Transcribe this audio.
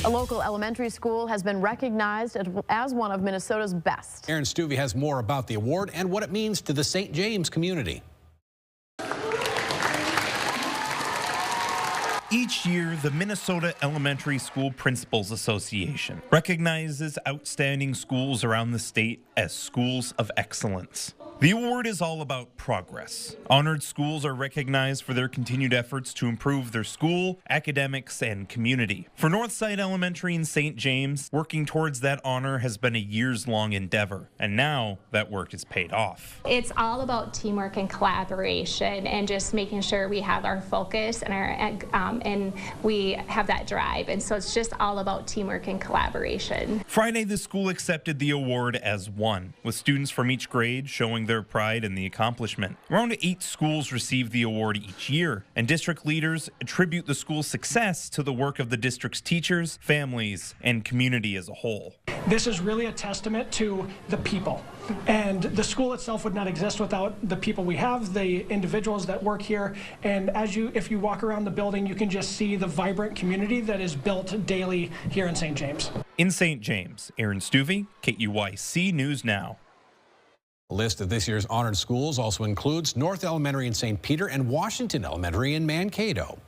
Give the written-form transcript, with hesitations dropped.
A local elementary school has been recognized as one of Minnesota's best. Aaron Stuvey has more about the award and what it means to the St. James community. Each year, the Minnesota Elementary School Principals Association recognizes outstanding schools around the state as schools of excellence. The award is all about progress. Honored schools are recognized for their continued efforts to improve their school, academics, and community. For Northside Elementary in St. James, working towards that honor has been a years-long endeavor, and now that work is paid off. It's all about teamwork and collaboration and just making sure we have our focus and we have that drive. And so it's just all about teamwork and collaboration. Friday, the school accepted the award as one, with students from each grade showing their pride in the accomplishment. Around 8 schools receive the award each year, and district leaders attribute the school's success to the work of the district's teachers, families, and community as a whole. This is really a testament to the people. And the school itself would not exist without the people we have, the individuals that work here. And if you walk around the building, you can just see the vibrant community that is built daily here in St. James. In St. James, Aaron Stuvey, KUYC News Now. A list of this year's honored schools also includes North Elementary in St. Peter and Washington Elementary in Mankato.